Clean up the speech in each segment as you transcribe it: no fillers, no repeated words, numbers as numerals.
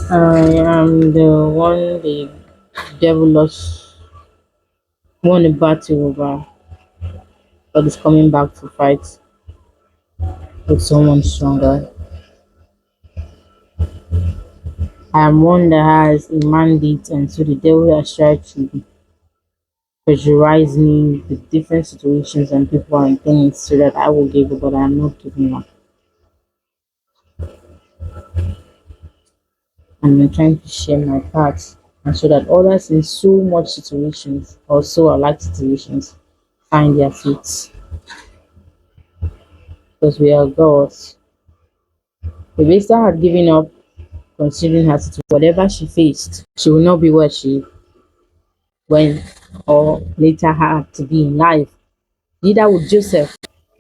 I am the one the devil lost won a battle over, but is coming back to fight with someone stronger. I am one that has a mandate, and so the devil has tried to pressurize me with different situations and people and things so that I will give up, but I am not giving up. And I'm trying to share my part, and so that others in so much situations or so alike situations find their feet because we are gods. If Esther had given up considering her situation, whatever she faced, she will not be where she went or later had to be in life. Neither would Joseph.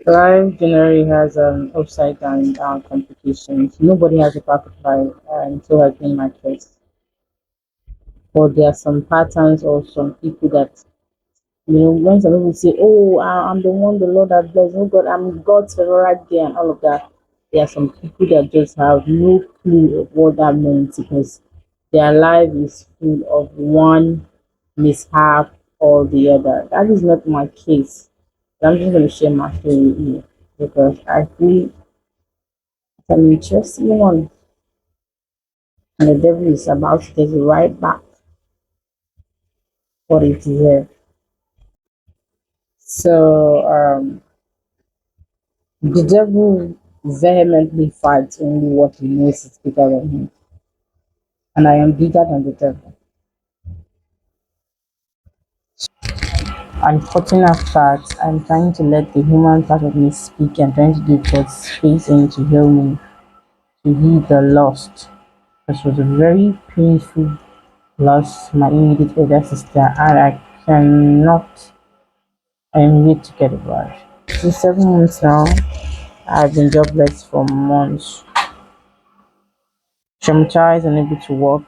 Life generally has upside and down complications. Nobody has a perfect life, and so has been my case. But there are some patterns or some people that when some people say, "Oh, I'm the one the Lord has blessed," oh God, I'm God's favorite there, and all of that. There are some people that just have no clue of what that means because their life is full of one mishap or the other. That is not my case. I'm just going to share my story with you because I feel it's an interesting one, and the devil is about to take it right back what it deserves. So, the devil vehemently fights only what he knows is bigger than him, and I am bigger than the devil. Unfortunate fact, I'm trying to let the human part of me speak and trying to give God's space in to heal me, to heal the lost. This was a very painful loss, my immediate older sister, and I cannot, I'm yet to get it right. Since 7 months now, I've been jobless for months, traumatized, unable to work.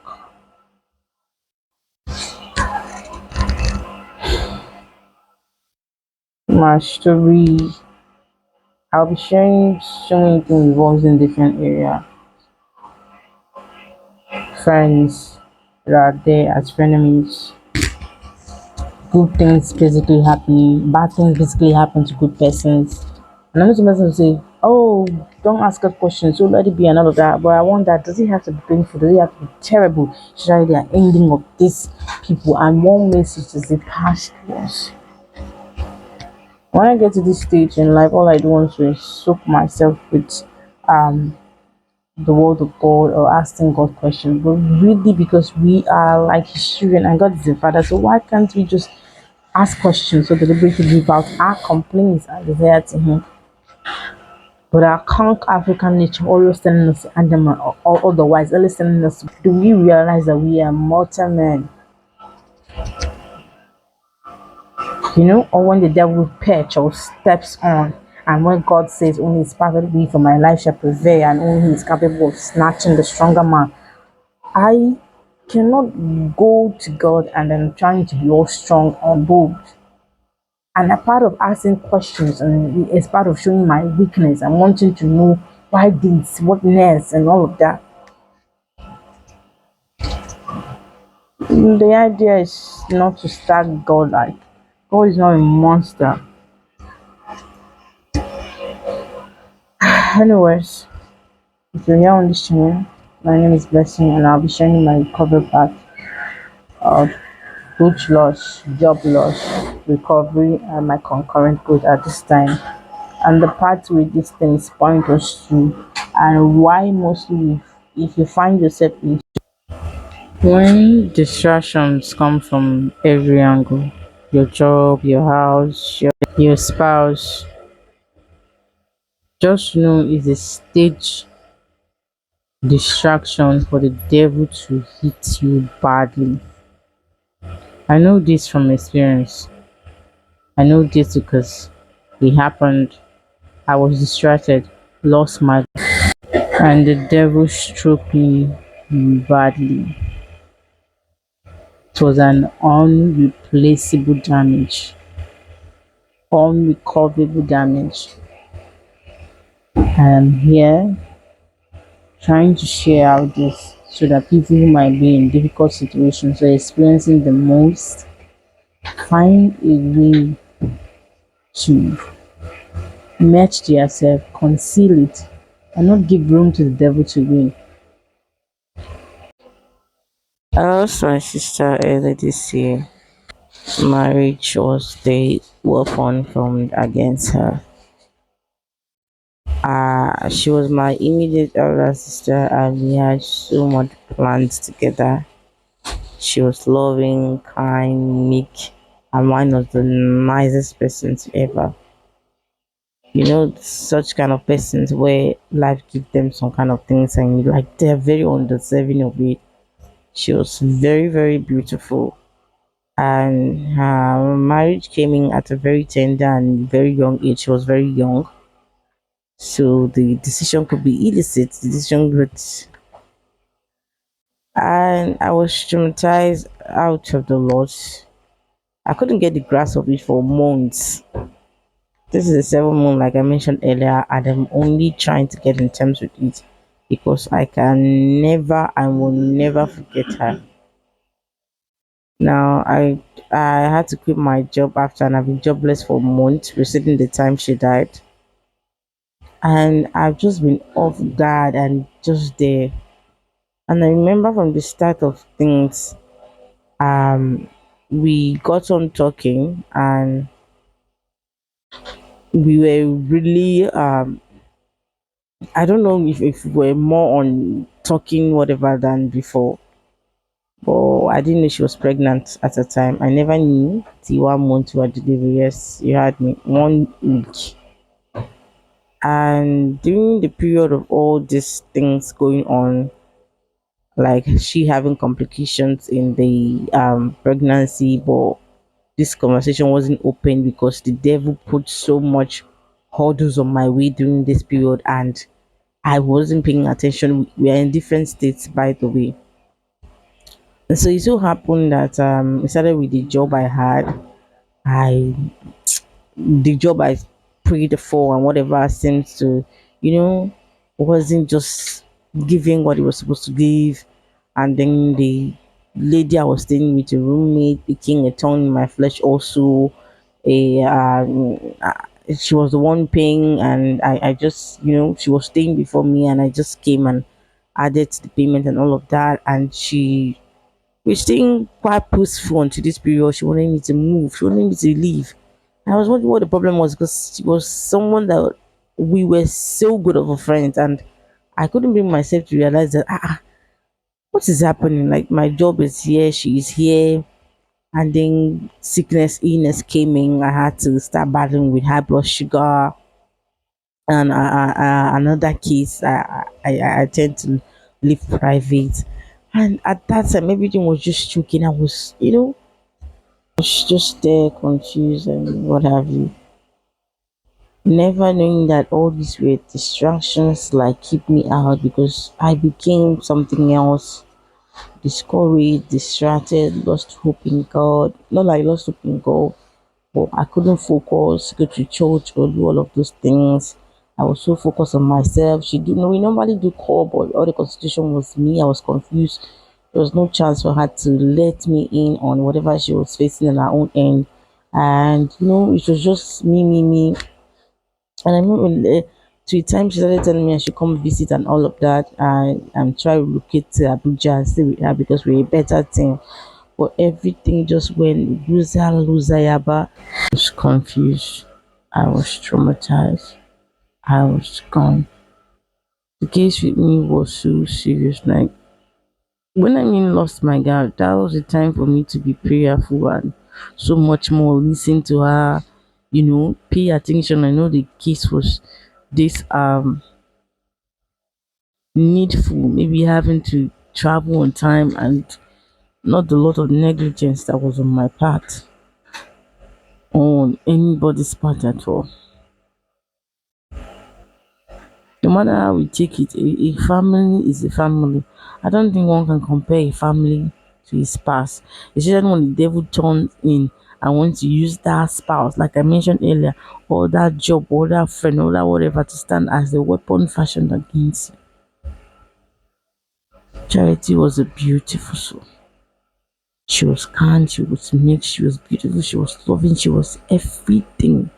My story, I'll be sharing so many things involved in different area. Friends that are there as frenemies. Good things basically happen, bad things basically happen to good persons. And I'm not supposed to say, oh, don't ask us questions, so let it be and all of that. But I wonder, does it have to be painful? Does it have to be terrible? Especially the ending of these people. And one message is the past was. When I get to this stage in life, all I do want to do is soak myself with um the word of God or asking God questions, but really because we are like his children and God is the father, so why can't we just ask questions so deliberately give out our complaints and desire to him? But our conk African nature always telling us and them or otherwise always telling us, do we realize that we are mortal men? Or when the devil perch or steps on, and when God says only his perfect will for my life shall prevail and only he is capable of snatching the stronger man, I cannot go to God and then trying to be all strong or bold. And a part of asking questions and it's part of showing my weakness and wanting to know why this, what next, and all of that. The idea is not to start God like God is not a monster. Anyways, if you're here on this channel, my name is Blessing and I'll be sharing my recovery path of coach loss, job loss, recovery, and my concurrent growth at this time. And the part where these things point us to, and why mostly if you find yourself in when distractions come from every angle, your job, your house, your spouse, just know it's a stage distraction for the devil to hit you badly. I know this from experience. I know this because it happened. I was distracted, lost my and the devil struck me badly. It was an unreplaceable damage, unrecoverable damage. I am here trying to share out this so that people who might be in difficult situations or experiencing the most find a way to match themselves, conceal it, and not give room to the devil to win. I lost my sister earlier this year. Marriage was the weapon formed against her. She was my immediate elder sister, and we had so much plans together. She was loving, kind, meek, and one of the nicest persons ever. Such kind of persons where life gives them some kind of things, and like they're very undeserving of it. She was very, very beautiful, and her marriage came in at a very tender and very young age. She was very young, so the decision could be illicit. The decision could, and I was traumatized out of the lot. I couldn't get the grasp of it for months. This is the 7 month, like I mentioned earlier, and I'm only trying to get in terms with it because I can never, I will never forget her. Now I had to quit my job after, and I've been jobless for months, preceding the time she died. And I've just been off guard and just there. And I remember from the start of things, um, we got on talking, and we were really I don't know if we're more on talking whatever than before. But I didn't know she was pregnant at the time. I never knew till 1 month to her delivery. Yes, you had me 1 week. And during the period of all these things going on, like she having complications in the pregnancy, but this conversation wasn't open because the devil put so much hurdles on my way during this period, and I wasn't paying attention. We are in different states, by the way. And so it so happened that it started with the job I had. I the job I prayed for and whatever seems to, you know, wasn't just giving what it was supposed to give. And then the lady I was staying with, a roommate, became a thorn in my flesh also. A She was the one paying, and I just, she was staying before me, and I just came and added to the payment and all of that. And she was staying quite peaceful until this period. She wanted me to move, she wanted me to leave. I was wondering what the problem was, because she was someone that we were so good of a friend, and I couldn't bring myself to realize that what is happening? Like my job is here, she is here, and then sickness, illness came in. I had to start battling with high blood sugar, and another case. I tend to live private, and at that time everything was just choking. I was, was just there, confused and what have you. Never knowing that all these were distractions like keep me out, because I became something else, discouraged, distracted, lost hope in God. Not like lost hope in God, but I couldn't focus, go to church or do all of those things. I was so focused on myself. She do know we normally do call, but all the constitution was me. I was confused. There was no chance for her to let me in on whatever she was facing on her own end. And it was just me. And I remember three times she started telling me I should come visit and all of that. And try to locate to Abuja and stay with her because we're a better team. But everything just went loser yaba. I was confused. I was traumatized. I was gone. The case with me was so serious. Like when I mean lost my God, that was the time for me to be prayerful and so much more listen to her, pay attention. I know the case was this needful, maybe having to travel on time and not a lot of negligence that was on my part, on anybody's part at all. No matter how we take it, a family is a family. I don't think one can compare a family to a spouse, especially when the devil turns in and wants to use that spouse, like I mentioned earlier, or that job, or that friend, or that whatever, to stand as the weapon fashioned against you. Charity was a beautiful soul. She was kind, she was mixed, she was beautiful, she was loving, she was everything.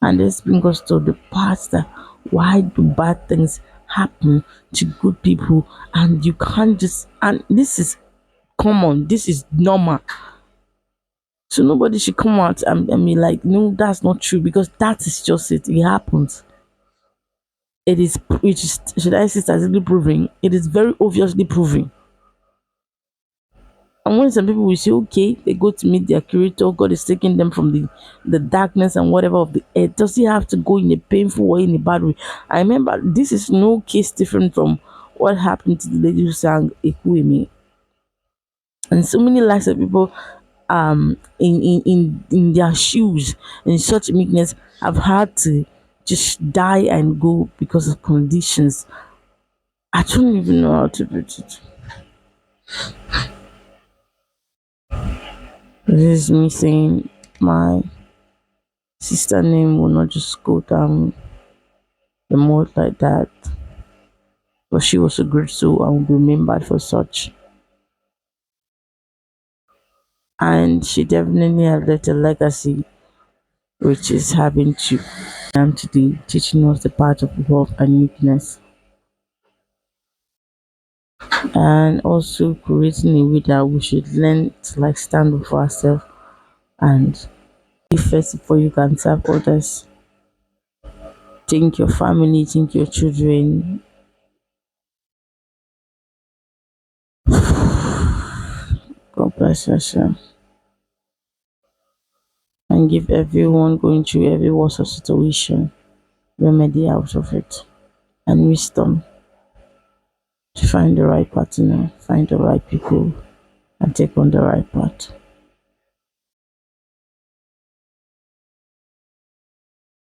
And this brings us to the part that why do bad things happen to good people, and you can't just, and this is common, this is normal. So nobody should come out and be like, no, that's not true, because that is just it. It happens. It is, should I say, statistically proven? It is very obviously proven. And when some people will say, okay, they go to meet their creator, God is taking them from the darkness and whatever of the earth. Does he have to go in a painful way, in a bad way? I remember this is no case different from what happened to the lady who sang Ekueme. And so many lives of people in their shoes, in such meekness, have had to just die and go because of conditions. I don't even know how to put it. This is me saying my sister name will not just go down the mud like that. But she was a great soul and will be remembered for such. And she definitely had left a legacy, which is having to today, teaching us the part of love and meekness. And also creating a way that we should learn to like stand up for ourselves and be first before you can serve others. Think your family, think your children. God bless us, and give everyone going through every worst of situation remedy out of it, and wisdom to find the right partner, find the right people, and take on the right path.